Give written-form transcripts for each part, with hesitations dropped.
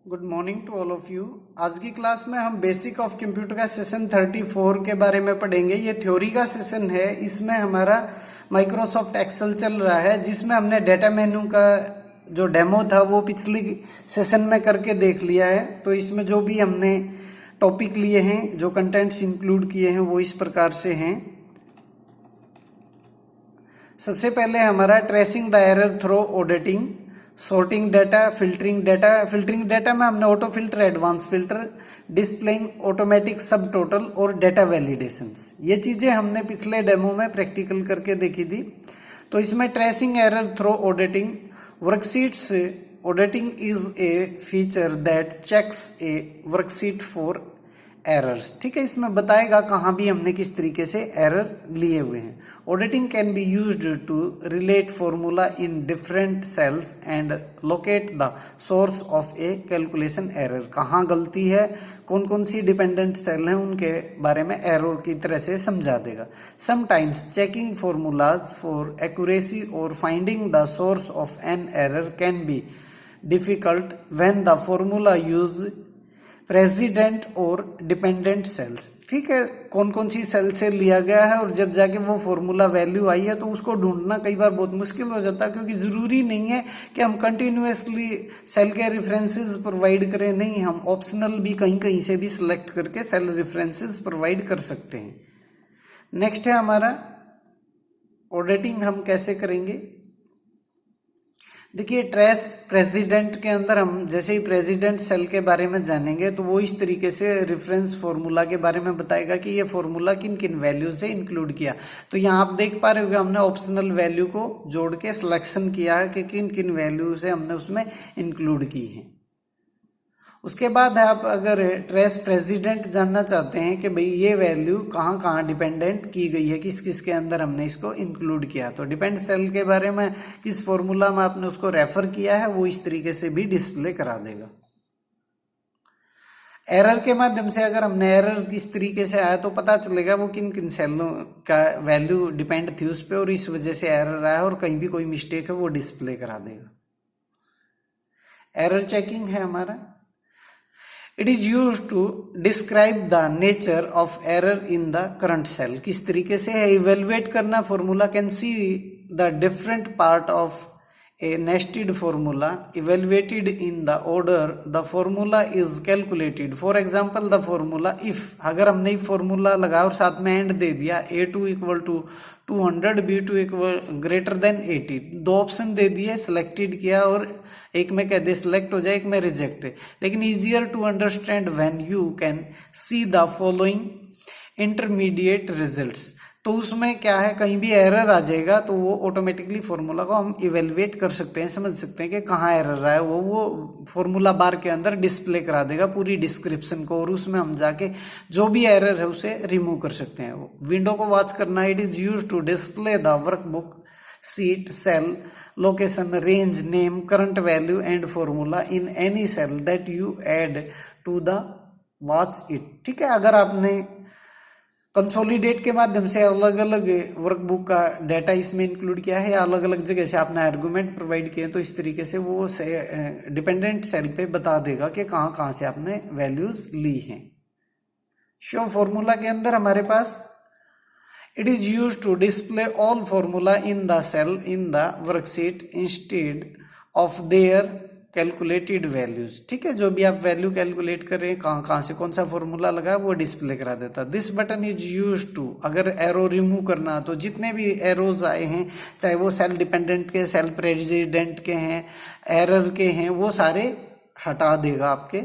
Good morning to all of you. आज की class में हम बेसिक ऑफ कंप्यूटर का सेशन 34 के बारे में पढ़ेंगे। ये थ्योरी का सेशन है। इसमें हमारा माइक्रोसॉफ्ट एक्सेल चल रहा है, जिसमें हमने डेटा मेन्यू का जो डेमो था वो पिछली सेशन में करके देख लिया है। तो इसमें जो भी हमने टॉपिक लिए हैं, जो कंटेंट्स इंक्लूड किए हैं, वो इस प्रकार से हैं। सबसे पहले हमारा tracing the error through auditing, sorting data, filtering data. Filtering data में हमने auto filter, advance filter, displaying automatic सब टोटल और डाटा वैलिडेशंस, ये चीजें हमने पिछले डेमो में प्रैक्टिकल करके देखी थी। तो इसमें tracing error through auditing worksheets, auditing is a feature that checks a worksheet for errors. ठीक है, इसमें बताएगा कहाँ भी हमने किस तरीके से एरर लिए हुए हैं। Auditing can be used to relate formula in different cells and locate the source of a calculation error. कहाँ गलती है, कौन कौन सी डिपेंडेंट सेल हैं, उनके बारे में एरर की तरह से समझा देगा। Sometimes checking formulas for accuracy or finding the source of an error can be difficult when the formula use precedent or dependent cells. ठीक है, कौन कौन सी सेल से लिया गया है और जब जाके वो फॉर्मूला वैल्यू आई है तो उसको ढूंढना कई बार बहुत मुश्किल हो जाता है, क्योंकि जरूरी नहीं है कि हम कंटिन्यूअसली सेल के रेफरेंसेस प्रोवाइड करें। नहीं, हम ऑप्शनल भी कहीं कहीं से भी सिलेक्ट करके सेल रेफरेंसेस प्रोवाइड कर सकते हैं। नेक्स्ट है हमारा ऑडिटिंग हम कैसे करेंगे। देखिए, ट्रेस प्रेसिडेंट के अंदर हम जैसे ही प्रेसिडेंट सेल के बारे में जानेंगे तो वो इस तरीके से रेफरेंस फॉर्मूला के बारे में बताएगा कि ये फॉर्मूला किन किन वैल्यू से इंक्लूड किया। तो यहाँ आप देख पा रहे हो कि हमने ऑप्शनल वैल्यू को जोड़ के सिलेक्शन किया है कि किन किन वैल्यू से हमने उसमें इंक्लूड की है। उसके बाद आप अगर ट्रेस प्रेसिडेंट जानना चाहते हैं कि भाई ये वैल्यू कहाँ कहाँ डिपेंडेंट की गई है, किस किस के अंदर हमने इसको इंक्लूड किया, तो डिपेंड सेल के बारे में किस फॉर्मूला में आपने उसको रेफर किया है वो इस तरीके से भी डिस्प्ले करा देगा। एरर के माध्यम से अगर हमने एरर किस तरीके से आया तो पता चलेगा वो किन किन सेलों का वैल्यू डिपेंड थी उस पर और इस वजह से एरर आया, और कहीं भी कोई मिस्टेक है वो डिस्प्ले करा देगा। एरर चेकिंग है हमारा। It is used to describe the nature of error in the current cell। किस तरीके से है evaluate करना formula. Can see the different part of a nested formula evaluated in the order the formula is calculated। for example the formula if, अगर हमने formula लगाया और साथ में एंड दे दिया a2 equal to 200, b2 equal greater than 80, दो option दे दिए, सिलेक्टेड किया और एक में कह दे सिलेक्ट हो जाए, एक में रिजेक्ट है। लेकिन easier to understand when you can see the following intermediate results. तो उसमें क्या है, कहीं भी एरर आ जाएगा तो वो ऑटोमेटिकली फॉर्मूला को हम इवेलुएट कर सकते हैं, समझ सकते हैं कि कहाँ एरर आया, वो फॉर्मूला बार के अंदर डिस्प्ले करा देगा पूरी डिस्क्रिप्शन को, और उसमें हम जाके जो भी एरर है उसे रिमूव कर सकते हैं। वो विंडो को वॉच करना। It is use to display the workbook, sheet, cell, location, range, name, current value and formula in any cell that you add to the watch it. ठीक है, अगर आपने कंसोलिडेट के माध्यम से अलग अलग वर्कबुक का डाटा इसमें इंक्लूड किया है या अलग अलग जगह से आपने आर्गुमेंट प्रोवाइड किए, तो इस तरीके से वो डिपेंडेंट सेल पे बता देगा कि कहाँ कहाँ से आपने वैल्यूज ली हैं। शो फॉर्मूला के अंदर हमारे पास it is used to display all formula in the cell in the worksheet instead of their calculated values। ठीक है, जो भी आप वैल्यू कैलकुलेट कर रहे हैं, कहाँ कहाँ से कौन सा फॉर्मूला लगा वो डिस्प्ले करा देता। This button is use to, अगर एरो रिमूव करना तो जितने भी एरोज आए हैं, चाहे वो सेल डिपेंडेंट के, सेल प्रेसिडेंट के हैं, एरर के हैं, वो सारे हटा देगा आपके।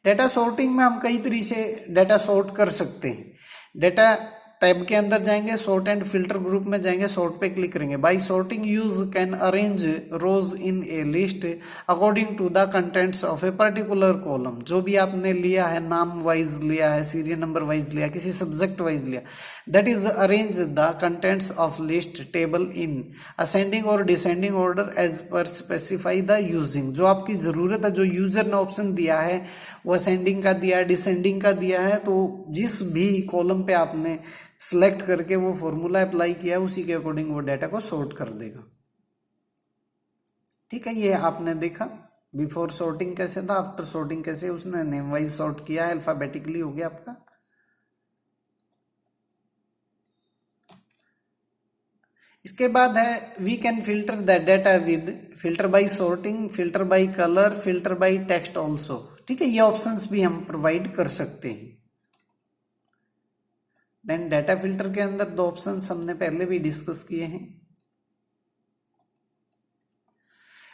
डेटा सॉर्टिंग में हम कई तरीके से डेटा सॉर्ट कर सकते हैं। डेटा टैब के अंदर जाएंगे, सॉर्ट एंड फिल्टर ग्रुप में जाएंगे, सॉर्ट पे क्लिक करेंगे। By sorting use can arrange rows in a list according to the contents of a particular column. जो भी आपने लिया है, नाम वाइज लिया है, सीरियल नंबर वाइज लिया, किसी सब्जेक्ट वाइज लिया, that is arrange the contents of list table in ascending or descending order as per specify the using. जो आपकी जरूरत है, जो यूजर ने ऑप्शन दिया है वो असेंडिंग का दिया है, डिसेंडिंग का दिया है, तो जिस भी कॉलम पे आपने सिलेक्ट करके वो फॉर्मूला अप्लाई किया है उसी के अकॉर्डिंग वो डाटा को सॉर्ट कर देगा। ठीक है, ये आपने देखा। बिफोर सॉर्टिंग कैसे था, आफ्टर सॉर्टिंग कैसे, उसने नेम वाइज सॉर्ट किया है, अल्फाबेटिकली हो गया आपका। इसके बाद है we can filter the data with filter by sorting, filter by colour, filter by text also. ठीक है, ये ऑप्शंस भी हम प्रोवाइड कर सकते हैं। देन डाटा फिल्टर के अंदर दो ऑप्शंस हमने पहले भी डिस्कस किए हैं।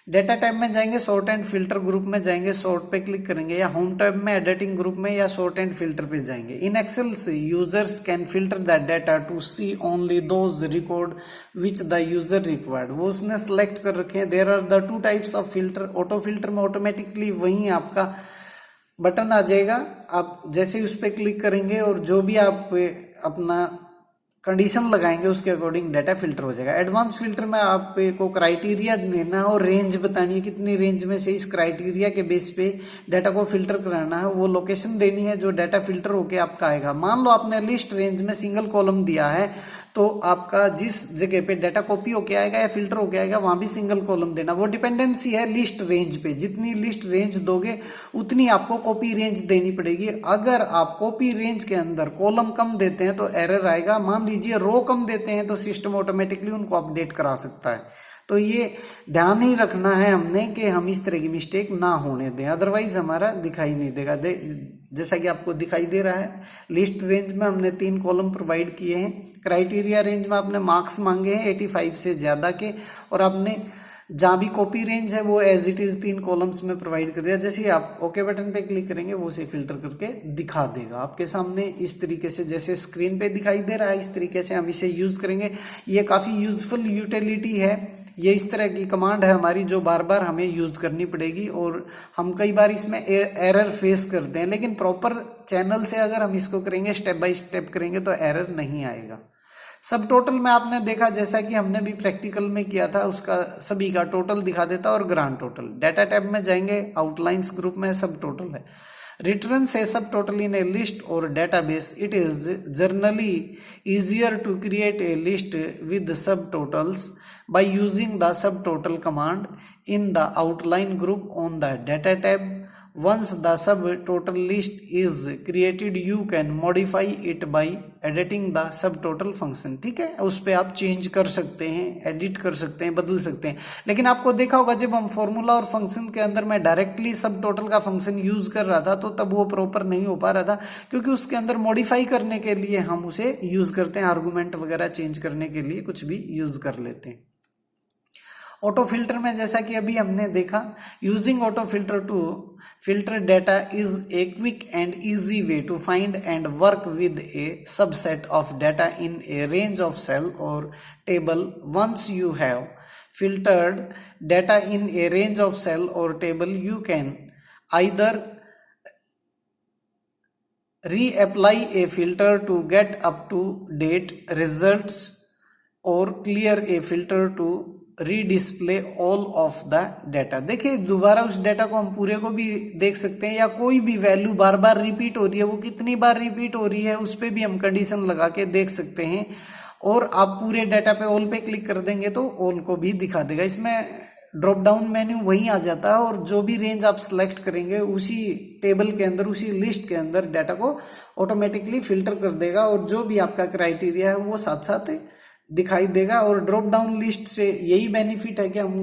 डेटा टैब में जाएंगे, सॉर्ट एंड फिल्टर ग्रुप में जाएंगे, सॉर्ट पे क्लिक करेंगे, या होम टैब में एडिटिंग ग्रुप में, या सॉर्ट एंड फिल्टर पे जाएंगे। इन एक्सेल से users can filter the data to see only those record which the user required. वो उसने सेलेक्ट कर रखे हैं। There are the two types of filter. Auto filter में ऑटोमेटिकली वहीं आपका बटन आ जाएगा, आप जैसे उस पर क्लिक करेंगे और जो भी आप अपना कंडीशन लगाएंगे उसके अकॉर्डिंग डाटा फिल्टर हो जाएगा। एडवांस फिल्टर में आपको क्राइटेरिया देना और रेंज बतानी है, कितनी रेंज में से इस क्राइटेरिया के बेस पे डाटा को फिल्टर कराना है। वो लोकेशन देनी है जो डाटा फिल्टर होके आपका आएगा। मान लो आपने लिस्ट रेंज में सिंगल कॉलम दिया है, तो आपका जिस जगह पे डाटा कॉपी होके आएगा या फिल्टर होके आएगा वहां भी सिंगल कॉलम देना। वो डिपेंडेंसी है लिस्ट रेंज पे, जितनी लिस्ट रेंज दोगे उतनी आपको कॉपी रेंज देनी पड़ेगी। अगर आप कॉपी रेंज के अंदर कॉलम कम देते हैं तो एरर आएगा। मान लीजिए रो कम देते हैं तो सिस्टम ऑटोमेटिकली उनको अपडेट करा सकता है। तो ये ध्यान ही रखना है हमने कि हम इस तरह की मिस्टेक ना होने दें, अदरवाइज हमारा दिखाई नहीं देगा। जैसा कि आपको दिखाई दे रहा है, लिस्ट रेंज में हमने 3 कॉलम प्रोवाइड किए हैं। क्राइटेरिया रेंज में आपने मार्क्स मांगे हैं 85 से ज्यादा के, और आपने जहां भी कॉपी रेंज है वो एज इट इज 3 कॉलम्स में प्रोवाइड कर दिया। जैसे ही आप ओके बटन पे क्लिक करेंगे वो उसे फिल्टर करके दिखा देगा आपके सामने इस तरीके से, जैसे स्क्रीन पे दिखाई दे रहा है। इस तरीके से हम इसे यूज करेंगे। ये काफी यूजफुल यूटिलिटी है। ये इस तरह की कमांड है हमारी जो बार बार हमें यूज करनी पड़ेगी, और हम कई बार इसमें एरर फेस करते हैं, लेकिन प्रॉपर चैनल से अगर हम इसको करेंगे, स्टेप बाय स्टेप करेंगे तो एरर नहीं आएगा। सब टोटल में आपने देखा, जैसा कि हमने भी प्रैक्टिकल में किया था, उसका सभी का टोटल दिखा देता और ग्रांड टोटल। डाटा टैब में जाएंगे, आउटलाइंस ग्रुप में सब टोटल है। रिटर्न से सब टोटल इन ए लिस्ट और database. It is generally easier to create a list with subtotals by using the subtotal command in the outline group on the data tab. Once the subtotal list is created, you can modify it by editing the subtotal function. ठीक है, उस पर आप change कर सकते हैं, edit कर सकते हैं, बदल सकते हैं। लेकिन आपको देखा होगा जब हम फॉर्मूला और फंक्शन के अंदर मैं डायरेक्टली सबटोटल का फंक्शन यूज कर रहा था तो तब वो प्रॉपर नहीं हो पा रहा था, क्योंकि उसके अंदर मॉडिफाई करने के लिए हम उसे यूज करते हैं, आर्गुमेंट वगैरह चेंज करने के लिए कुछ भी यूज कर लेते हैं। ऑटो फिल्टर में जैसा कि अभी हमने देखा, using auto filter to filter data is a quick and easy way to find and work with a subset of data in a range of cell or table. Once you have filtered data in a range of cell or table, you can either reapply a filter to get up to date results or clear a filter to redisplay all of the data. देखिए दोबारा उस data को हम पूरे को भी देख सकते हैं, या कोई भी वैल्यू बार बार रिपीट हो रही है, वो कितनी बार रिपीट हो रही है उस पर भी हम कंडीशन लगा के देख सकते हैं। और आप पूरे डाटा पे ऑल पे क्लिक कर देंगे तो ऑल को भी दिखा देगा। इसमें ड्रॉप डाउन मेन्यू वहीं आ जाता है, और जो भी रेंज आप सिलेक्ट करेंगे उसी टेबल के अंदर, उसी लिस्ट के अंदर डाटा को ऑटोमेटिकली फिल्टर कर देगा, और जो भी आपका क्राइटेरिया है वो साथ साथ दिखाई देगा। और ड्रॉप डाउन लिस्ट से यही बेनिफिट है कि हम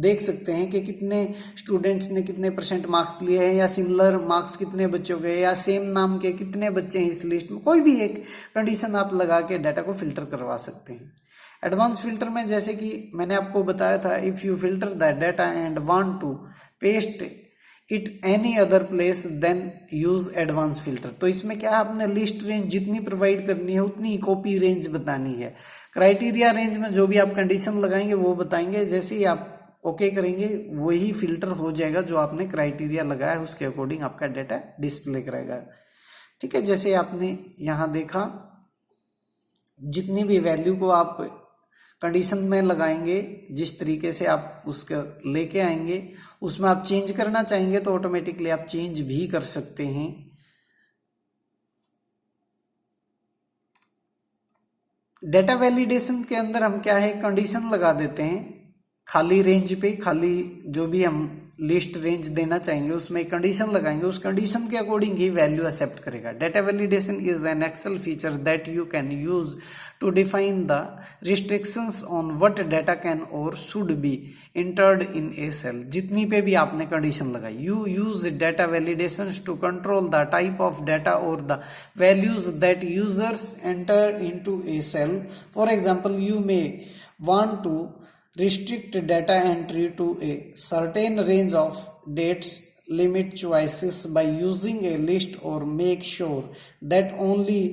देख सकते हैं कि कितने स्टूडेंट्स ने कितने % मार्क्स लिए हैं, या सिमिलर मार्क्स कितने बच्चों के, या सेम नाम के कितने बच्चे हैं इस लिस्ट में। कोई भी एक कंडीशन आप लगा के डाटा को फिल्टर करवा सकते हैं। एडवांस फिल्टर में जैसे कि मैंने आपको बताया था, if you filter the data and want to paste it any other place then use advance filter. तो इसमें क्या है, आपने लिस्ट रेंज जितनी प्रोवाइड करनी है उतनी कॉपी रेंज बतानी है। क्राइटेरिया रेंज में जो भी आप कंडीशन लगाएंगे वो बताएंगे, जैसे ही आप ओके करेंगे वही फिल्टर हो जाएगा जो आपने क्राइटेरिया लगाया है, उसके अकॉर्डिंग आपका डाटा डिस्प्ले करेगा। ठीक है, जैसे आपने यहाँ देखा, जितनी भी वैल्यू को आप कंडीशन में लगाएंगे, जिस तरीके से आप उसका लेके आएंगे, उसमें आप चेंज करना चाहेंगे तो ऑटोमेटिकली आप चेंज भी कर सकते हैं। डेटा वैलिडेशन के अंदर हम क्या है, कंडीशन लगा देते हैं खाली रेंज पे, खाली जो भी हम लिस्ट रेंज देना चाहेंगे, उसमें कंडीशन लगाएंगे, उस कंडीशन के अकॉर्डिंग ही वैल्यू एक्सेप्ट करेगा। Data validation is an Excel feature that you can use to define the restrictions on what data can or should be entered in a cell। जितनी पे भी आपने कंडीशन लगाई, you use data validations to control the type of data or the values that users enter into a cell. For example, you may want to restrict data entry to a certain range of dates, limit choices by using a list, or make sure that only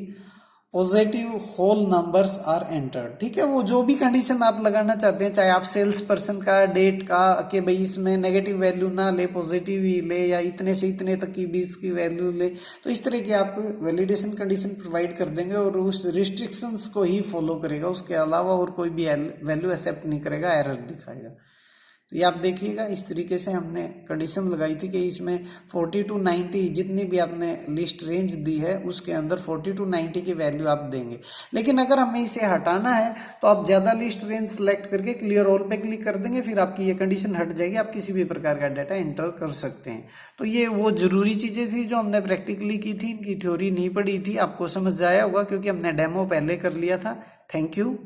positive whole numbers are entered. ठीक है, वो जो भी condition आप लगाना चाहते हैं, चाहे आप सेल्स पर्सन का, डेट का, कि भाई इसमें नेगेटिव वैल्यू ना ले, पॉजिटिव ही ले, या इतने से इतने तक की बीच की वैल्यू ले, तो इस तरह की आप वैलिडेशन कंडीशन प्रोवाइड कर देंगे और उस रिस्ट्रिक्शंस को ही फॉलो करेगा, उसके अलावा और कोई भी वैल्यू एक्सेप्ट नहीं करेगा, एरर दिखाएगा। तो ये आप देखिएगा, इस तरीके से हमने कंडीशन लगाई थी कि इसमें 40 to 90 जितनी भी आपने लिस्ट रेंज दी है उसके अंदर 40 to 90 की वैल्यू आप देंगे। लेकिन अगर हमें इसे हटाना है तो आप ज़्यादा लिस्ट रेंज सेलेक्ट करके क्लियर ऑल पे क्लिक कर देंगे, फिर आपकी ये कंडीशन हट जाएगी, आप किसी भी प्रकार का डाटा एंटर कर सकते हैं। तो ये वो ज़रूरी चीज़ें थी जो हमने प्रैक्टिकली की थी, इनकी थ्योरी नहीं पढ़ी थी। आपको समझ आया होगा क्योंकि हमने डेमो पहले कर लिया था। Thank you.